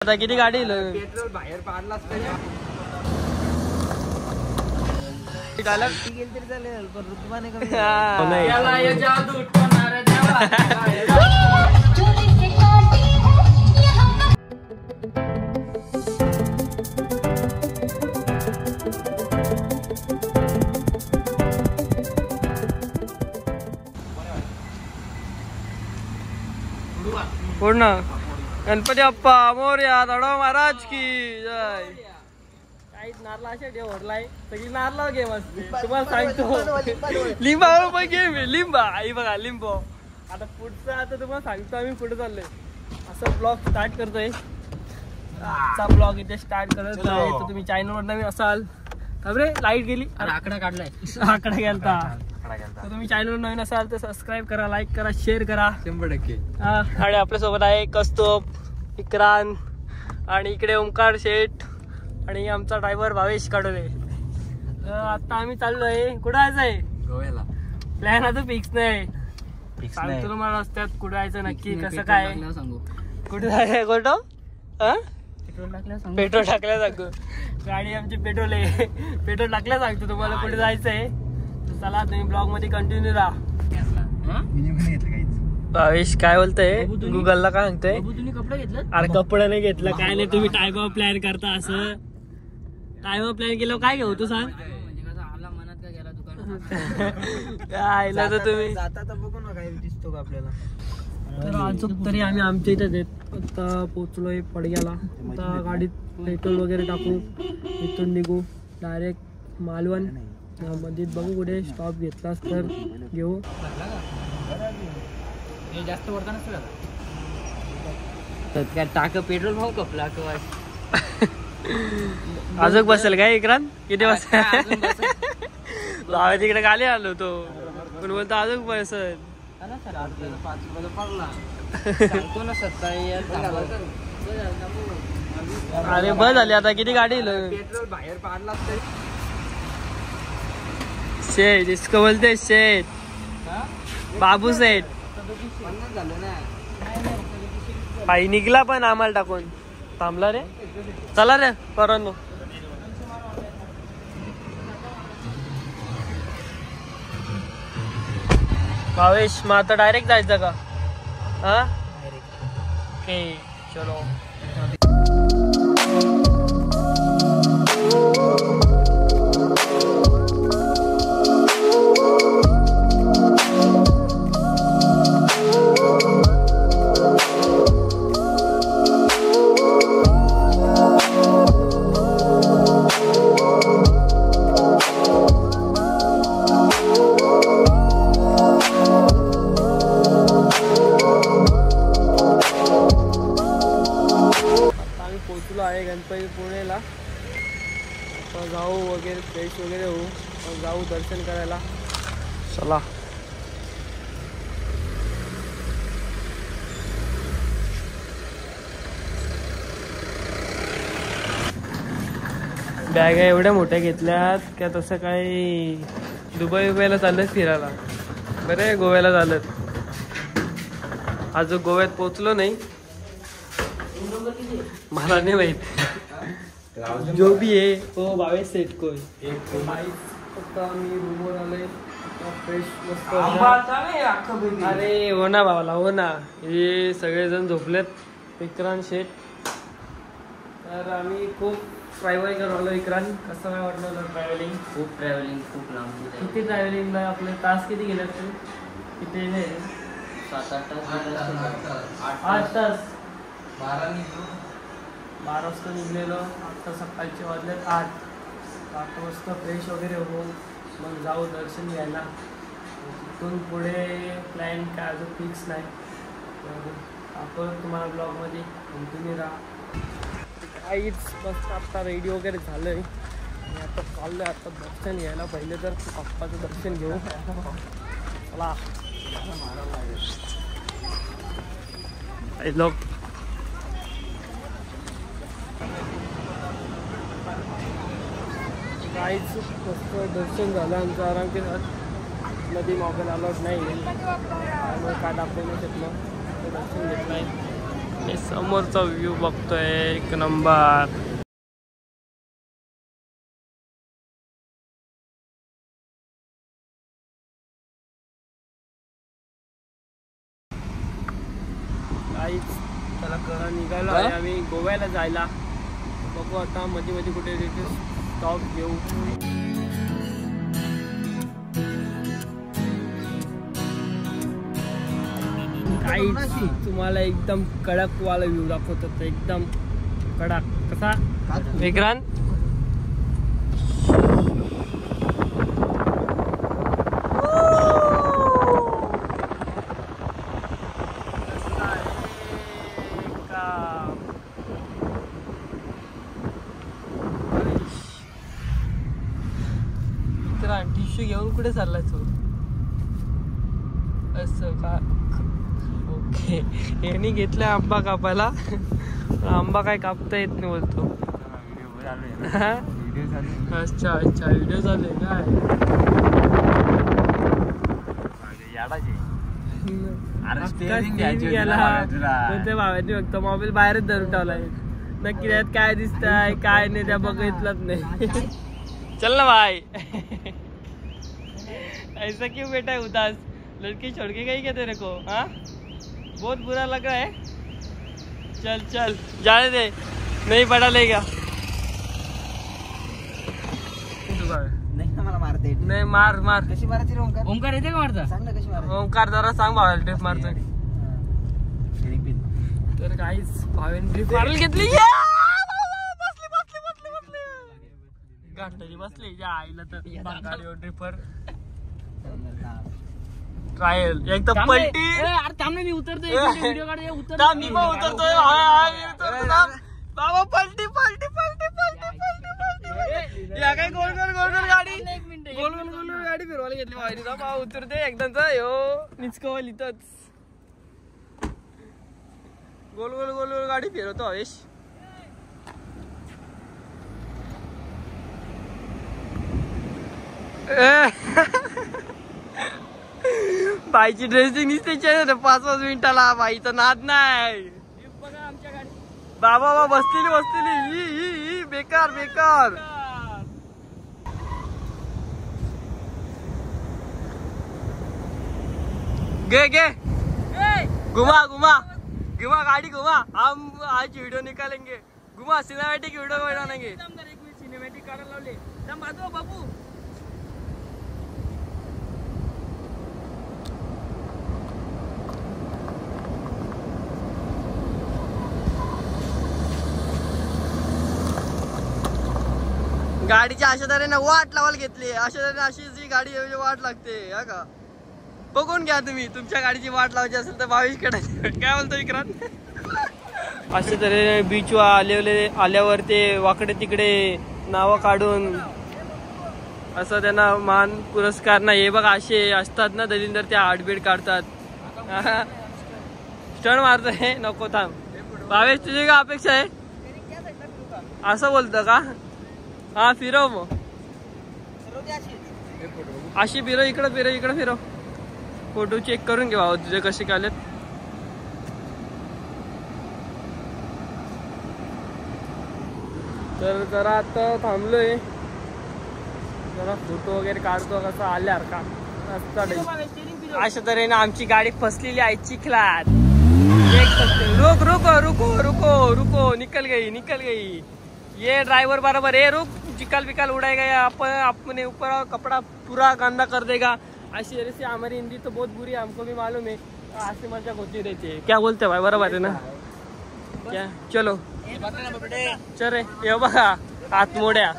आता किती गाडी पेट्रोल बाहेर पाडलाच पूर्ण गणपती बाप्पा मोरया दाडो महाराज की जय. काहीच नारला अशा ठेव ओढलाय सगळी नारला गेम असते तुम्हाला सांगतो. लिंबा पण गेम आहे लिंबा आई बघा लिंबो. आता पुढचं आता तुम्हाला सांगतो आम्ही पुढे चाललोय. असं ब्लॉग स्टार्ट करतोय. आजचा ब्लॉग इथे स्टार्ट करत आहे. तर तुम्ही चॅनलवर नवीन असाल रे लाईट गेली आकडा काढलाय आकडा गेलता. तर तुम्ही चॅनलवर नवीन असाल तर सबस्क्राईब करा, लाईक करा, शेअर करा 100%. आणि आपल्यासोबत आहे कस्तूप, विक्रांत आणि इकडे ओमकार शेठ आणि आमचा ड्रायव्हर भावेश काढोले. आता आम्ही चाललोय. कुठं जायचंय गोव्याला. प्लॅन आता फिक्स नाही. सांगतो तुम्हाला रस्त्यात कुठं जायचं नक्की कसं काय कुठे जायचं कुठं पेट्रोल टाकल्या सांगू. गाडी आमची पेट्रोल आहे. पेट्रोल टाकल्या सांगतो तुम्हाला कुठे जायचंय. चला तुम्ही ब्लॉग मध्ये कंटिन्यू राहा. भावेश काय बोलतय गुगलला काय सांगतोय. कपडे घेतलं अरे कपडे नाही घेतलं काय नाही. तुम्ही टाइम ऑफ प्लॅन करता असं. टाइम ऑफ प्लॅन केलं काय घेऊ तू सांग. काय तर तुम्ही जाता तर बघू ना काय दिसतो का आपल्याला. तर अजून तरी आम्ही आमच्या इथेच आहेत. आता पोचलोय पडग्याला. आता गाडीत पेट्रोल वगैरे टाकू इथून निघू डायरेक्ट मालवण. मध्ये बघू कुठे स्टॉप घेतलास तर घेऊ. जास्त वरता नसतं टाक पेट्रोल भाऊ कपला अजून बसेल काय विक्रांत किती वाजता. तिकडे गाली आलो तो पण बोलतो अजून बसेल. अरे बस झाली आता किती गाडी पेट्रोल बाहेर पाडला शेठ इसको बोलते शेठ बाबू शेठ. पायी निघला पण आम्हाला टाकून थांबला रे. चला रे करून भावेश मग आता डायरेक्ट जायचं का. हा ओके चलो. गणपती पुणेला जाऊ वगैरे फ्रेश वगैरे होऊ जाऊ दर्शन करायला. चला बॅगा एवढ्या मोठ्या घेतल्यात का तसं काही दुबईला चाललंय फिरायला. बरं गोव्याला चालत. अजून गोव्यात पोचलो नाही मला नाही माहित. जो भी आहे तो भावेश सेट कोय. आता मी रूमवर आलोय फ्रेश मस्त. अरे हो ना भावाला हो ना. हे सगळेजण झोपलेत विक्रांत शेठ. तर आम्ही खूप ट्रॅव्हल करून आलो. विक्रांत कसं काय वाटलं ट्रॅव्हलिंग. खूप लांब. किती ट्रॅव्हलिंगला आपले तास किती गेले असतील. किती 7-8 तास. 8 तास. 12 वाजता निघलेलो. आता सकाळचे वाजलेत 8 वाजता फ्रेश वगैरे होऊ मग जाऊ दर्शन घ्यायला. तिथून पुढे प्लॅन काय अजून फिक्स नाही. आपण तुम्हाला ब्लॉगमध्ये कंटिन्यू राहा. काहीच मस्त आत्ता रेडी वगैरे झालं आहे. आणि आता चाललं आहे आता दर्शन घ्यायला. पहिले तर पप्पाचं दर्शन घेऊ. चला लोक काहीच मस्त दर्शन झालं आमचं आराम केला. मध्ये मोबाईल अलाउड नाही त्यामुळे काय दाखवू नाही शकलो. दर्शन घेतलं आहे. हे समोरचा व्ह्यू बघतोय एक नंबर. काहीच त्याला घरा निघालो आहे आम्ही गोव्याला जायला. बघू आता मध्ये मध्ये कुठे स्टॉप घेऊ. काहीच तुम्हाला एकदम कडक वाला व्ह्यू दाखवतो. एकदम कडक कसा विक्रांत. टिश्यू घेऊन कुठे चाललाय तू? असं का? ओके यांनी घेतलाय आंबा कापायला. आंबा काय कापता येत नाही बोलतो. अच्छा अच्छा व्हिडिओ चालू आहे काय? भावांनी फक्त मोबाईल बाहेरच धरून ठेवलाय. नक्की त्यात काय दिसतंय काय नाही त्या बघितलंच नाही. चल ना भाई. ऐसा क्यों बेटा है उदास? लड़की छोड़ के गई क्या तेरे को? हाँ बहुत बुरा लग रहा है. चल चल जाने दे नहीं बड़ा लेगा. नाही मला मारते. नाही मार मार. कशी मारायची रे ओंकार? ओंकार येते का मारता? सांग ना कशी मारायची. ओंकार जरा सांग भावाला ड्रिफ्ट मारतोय. तर काहीच भावेन ड्रिफ्ट मारल घेतली. गाठली बसली ज्या आईला तर गाडीवर ड्रिफर ट्रायल एकदम पलटी. अरे थांब ना मी उतरतोय व्हिडिओ काढतोय. उतर मी पण उतरतोय. बाबा पलटी पलटी पलटी पलटी पलटी. या काय गोल गोल गोल गोल गाडी गोल गोल गोल गाडी फिरवायला घेतली बाहेर. बाबा उतरते एकदम यो निचकवल इथंच. गोल गोल गोल गोल गाडी फिरवतो हवेश. बाईची ड्रेसिंग दिसते 5-5 मिनिटाला. बाईचा नाद नाही. बघा आमच्या गाडी. बाबा बसलेली बसलेली ही बेकार बेकार. गे गे घुमा घुमा घुमा गाड़ी घुमा. हम आज वीडियो निकालेंगे. घुमा सिनेमैटिक वीडियो बनाएंगे. सिनेमैटिक काढायला लावले बाबू. गाडीच्या अशा तऱ्हेने वाट लावायला घेतली. अशा तऱ्हेने अशी जी गाडी वाट लागते हा का? बघून घ्या तुम्ही. तुमच्या गाडीची वाट लावायची असेल तर 22 कडे. काय बोलतो विक्रांत? अशा तऱ्हेने बीचवर आल्यावर ते वाकडे तिकडे नावं काढून असं त्यांना मान पुरस्कार नाही. हे बघा असे असतात ना दलिंदर. ते हार्टबीट काढतात. स्टंट मारतोय. नको थांब भावेश. तुझी काय अपेक्षा आहे? असं बोलतं का? हा फिरव मग. अशी फिरव. इकडं फिरव इकडं फिरव. फोटो चेक करून घे तुझे कसे कालेत. तर जरा आता थांबलोय. जरा फोटो वगैरे काढतो कसं आल्यावर का. अशा तऱ्हेने आमची गाडी फसलेली आहे चिखलात. रुक रुको रुको रुको रुको. निकल गई. ये ड्राइवर बराबर है. रुक चिकल विकल उड़ाएगा या अपने ऊपर कपड़ा पूरा गंदा कर देगा. ऐसी वजह से हमारी हिंदी तो बहुत बुरी है. हमको भी मालूम है. ऐसी मजाक होती रहती है. क्या बोलते भाई? बराबर है ना? क्या चलो चल रे. ये बघा हात मोड्या.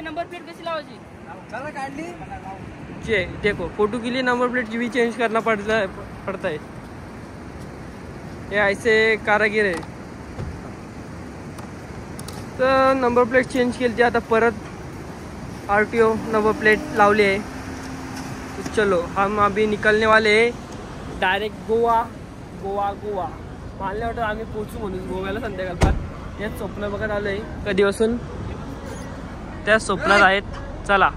नंबर प्लेट कशी लावायची? देखो फोटो के लिए नंबर प्लेट भी चेंज करना पड़ता है. ये ऐसे कारागीर है. तर नंबर प्लेट चेंज केली ती. आता परत RTO नंबर प्लेट लावली आहे. तो चलो हम अभी निकलने वाले डायरेक्ट गोवा. मला वाटतं आम्ही पोचू म्हणून गोव्याला संध्याकाळपर्यंत. याच स्वप्न बघत आलोय कधीपासून. त्या स्वप्नात आहेत. चला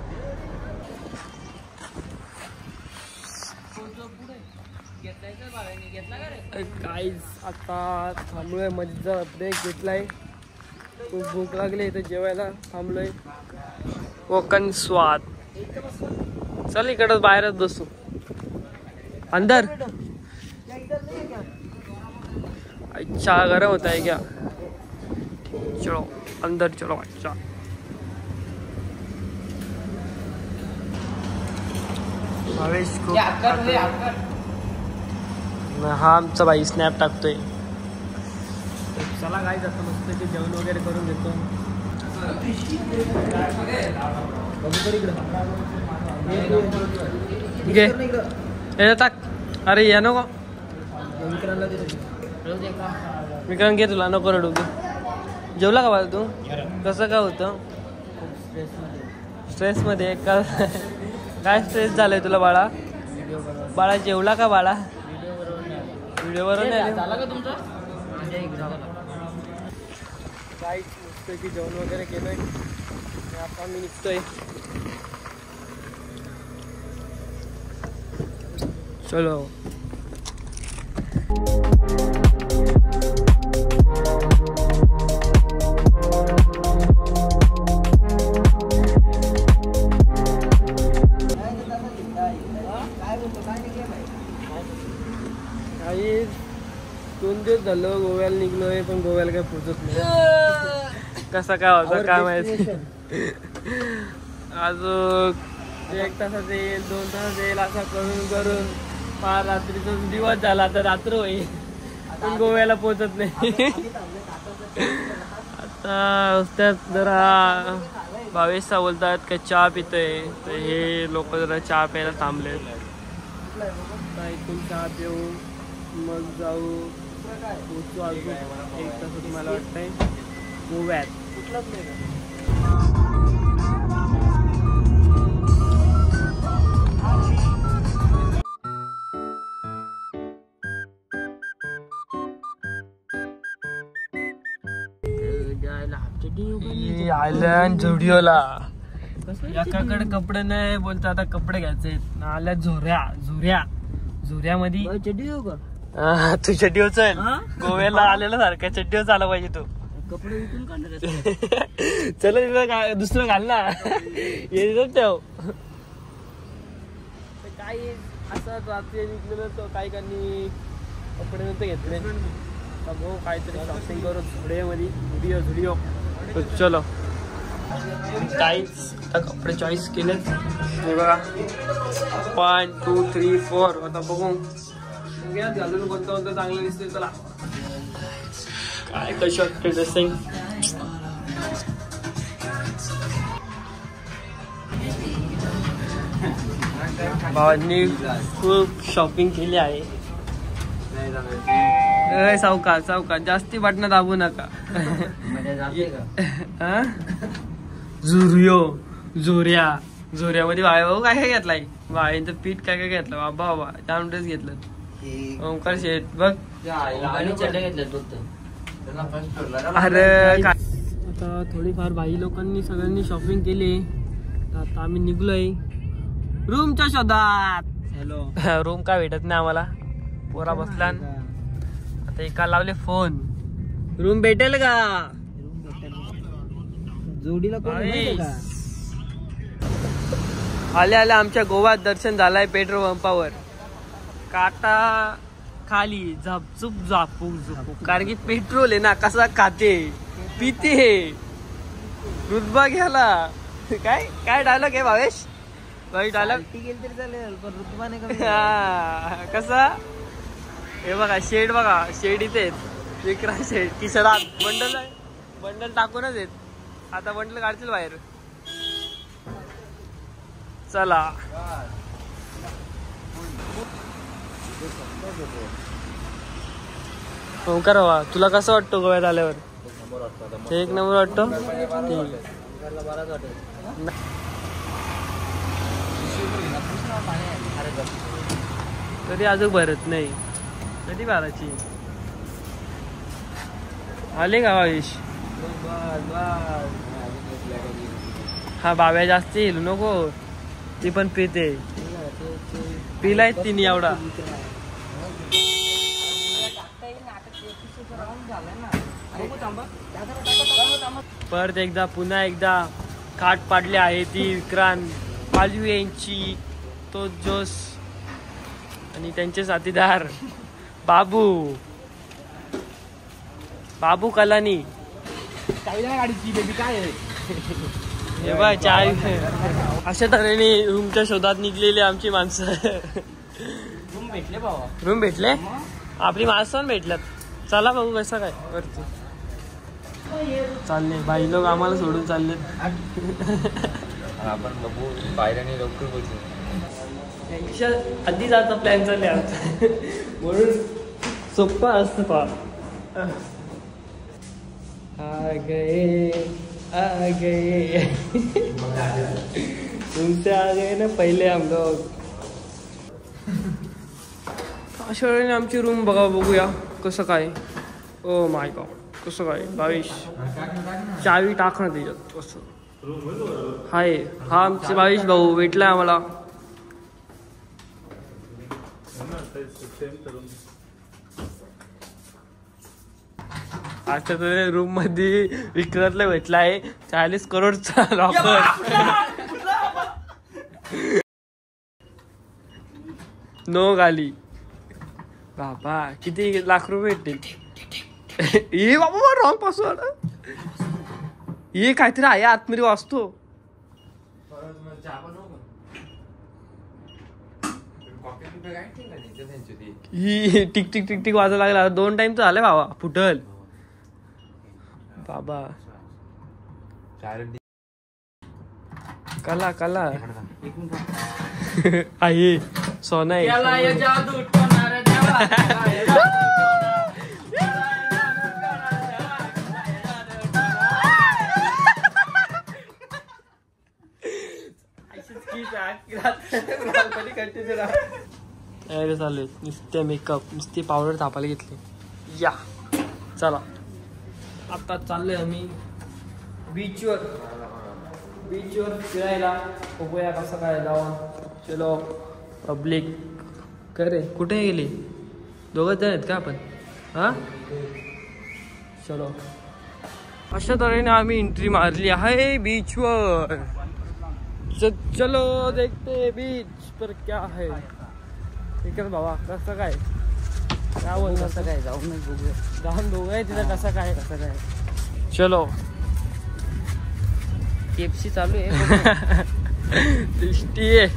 काहीच आता थांबलोय मध्ये ब्रेक घेतलाय. खूप भूक लागली इथे जेवायला थांबलोय. कोकण स्वाद. चल इकडं बाहेरच बसू. अंदर अच्छा गरम होता है क्या? चलो अंदर चलो. अच्छा भावेश खूप हा आमचा बाई स्नॅप टाकतोय. चला काय जातं मस्त की जेवण वगैरे करून घेतो. टाक. अरे या नको विक्रांत घे तुला नको रडू. जेवला का बाळा तू? कसं काय होतं? स्ट्रेस मध्ये का? काय स्ट्रेस झालंय तुला बाळा? बाळा जेवला का बाळा? व्हिडिओ बरोबर नाही झाला का तुमचा? काहीच नुसतं की जेवण वगैरे केलंय. आता मी निघतोय. चलो काही 2 दिवस झालं गोव्याला निघलोय पण गोव्याला काय पोहोचत नाही. कसा काय होता काय माहिती. अजून 1 तासात येईल 2 तासात येईल असा करून करून फार रात्रीचा दिवस झाला. तर रात्र होईल पण गोव्याला पोहोचत नाही. आता त्यात जरा भावेश बोलतात का चहा पितोय. तर हे लोक जरा चहा प्यायला थांबले. इथून चहा पिऊ मग जाऊ पोचू अजून 1 तासात मला वाटतंय गोव्यात. कुठलाच नाही आयलंड झुडिओला. एकाकडे कपडे नाही बोलता आता कपडे घ्यायचे. आल्या झोऱ्यामध्ये तू चड्डीवर चल. गोव्याला आलेला सारखा चड्डीवर चाला पाहिजे तू. कपडे विकून काढणार चल तिथं दुसरं घाल ना. येतच ठेव. काही असं रात्री निघलेलं तर काही काहींनी कपडे नव्हते घेतले. भाऊ काहीतरी शॉपिंग करू झुडिओ. चलो काहीच आता कपडे चॉईस केलेत. हे बघा 1 2 3 4. आता बघू घालून कोणतं चांगलं दिसतंय. चला काय कशी वाटते ड्रेसिंग. भावांनी खूप शॉपिंग केली आहे. सावकाश जास्ती बटणं दाबू नका. झोऱ्यामध्ये भाऊ काय काय घेतलाय. भाईंचं पीठ काय घेतलं. बाबा जाम ड्रेस घेतलं. ओंकार शेठ बघ. अरे आता थोडीफार भाई लोकांनी सगळ्यांनी शॉपिंग केली. आता आम्ही निघलोय रूमच्या शोधात. हॅलो रूम काय भेटत नाही आम्हाला. पोरा बसला आता एका लावले फोन. रूम भेटेल का? जोडीला आल्या आमच्या गोव्यात दर्शन झालाय. पेट्रोल पंपावर काटा खाली झपचूप कारण की पेट्रोल आहे ना. कसा खाते पिते रुतबा घ्याला. काय डायलॉग आहे भावेश? डायलॉग कसा हे बघा. शेड बघा. शेड इथे विक्रांत शेड किशोरात बंडल टाकूनच येत. आता बंडल काढतील बाहेर. चला ओंकार बाबा तुला कसं वाटतं गोव्यात आल्यावर? 1 नंबर वाटतो. कधी अजून भरत नाही. कधी भरायची? आले का भावेश? हा बाव्या जास्त येईल नको. ती पण पिते. पिलाय तिने एवढा. परत एकदा पुन्हा एकदा खाट पाडली आहे ती विक्रांत पालवी यांची, तो जोस आणि त्यांचे साथीदार बाबू कलानी. गाडीची बेबी काय आहे हे बघ चाय. अशा तऱ्हेने रूमच्या शोधात निघलेली आमची माणसं. रूम भेटले बाबा, रूम भेटले, आपली माणसं भेटल्यात. चला बघू कसं काय वरती चालले. बाई लोक आम्हाला सोडून चालले. आपण बघू बाहेरने लवकर बोलतो. त्यांच्या आधी जायचा प्लॅन चालले आमचा, म्हणून सोप्पा असतं पा. आ गए तुमसे आ गए ना पहिले हम लोग. अशा वेळेने आमची रूम बघूया कसं काय. ओ माय गॉड, कसं काय. 22 चावी टाकणं त्याच्यात कसं हाय. हा आमचे 22 भाऊ भेटलाय आम्हाला. आता तर रूम मध्ये विक्रांतला भेटलाय 40 करोडचा लॉकर. नो गाली बाबा, किती लाख रुपये भेटतील. ये बाबा रॉंग पासवर्ड. ये काहीतरी आहे आतमध्ये वाचतो. ही टिक टिक टिक टिक वाजायला लागला. 2 टाइम तर झालं बाबा, फुटल बाबा. कला आहे सोना आहे. चालू नुसते मेकअप, नुसते पावडर तापायला घेतले. या चला आता चाललोय आम्ही बीचवर फिरायला. बघूया कसं काय जाऊन. चलो पब्लिक करे कुठे गेली, 2 जण आहेत का आपण. हा चलो. अशा तऱ्हेने आम्ही एंट्री मारली आहे बीचवर. चलो देखते बीच पर क्या है. इकडे बाबा कसं काय बोल, कसं काय जाऊन बघूया तिथं कसं काय. चलो केपसी चालू आहे. टेस्टी आहे.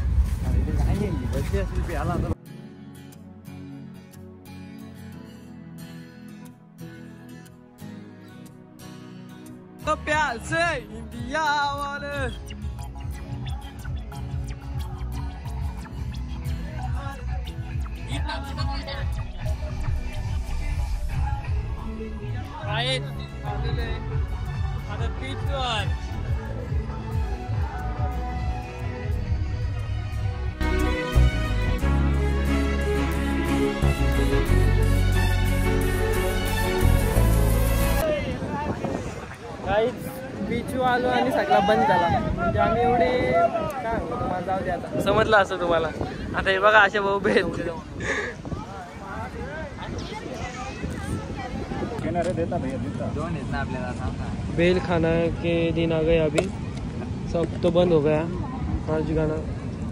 प्यार से इंडिया वाले आता बीचवर. बीच आलो आणि सगळा बंद झाला. म्हणजे आम्ही एवढे काय तुम्हाला जाऊ दे. आता समजलं असं तुम्हाला. आता हे बघा असे भाऊ बेल खाना के दिन आ गए. अभी सब तो बंद हो गया. आज गाना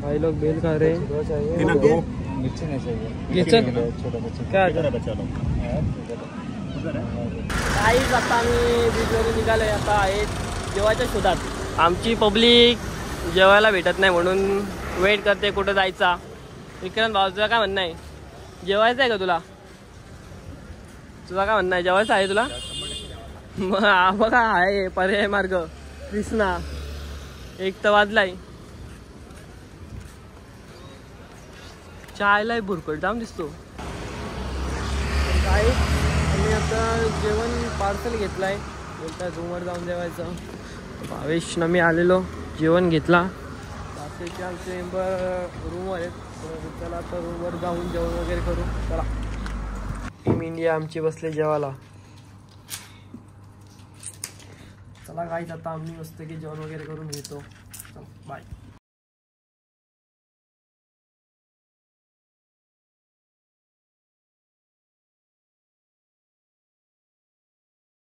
भाई लोग बेल खा रहे हैं. क्या काहीच आता आम्ही बीचवरून निघालोय. आता आहे जेवायच्या शोधात. आमची पब्लिक जेवायला भेटत नाही म्हणून वेट करते कुठं जायचा. विक्रांत भाऊ तुझं काय म्हणणं आहे, जेवायचं आहे का तुला? तुझा काय म्हणणं आहे, जेवायचं आहे तुला? मग बघा आहे पर्याय मार्ग कृष्णा. 1 तर वाजलाय. चायला भुरकट जाम दिसतो. काय आम्ही आता जेवण पार्सल घेतलाय. बोलता रूमवर जाऊन जेवायचं. भावेश ना मी आलेलो जेवण घेतला. बाकीचे आमचे मेंबर रूमवर आहेत. चला आता रूमवर जाऊन जेवण वगैरे करू. चला टीम इंडिया आमची बसले जेवायला. चला काहीच आता आम्ही मस्त की जेवण वगैरे करून घेतो. चला बाय.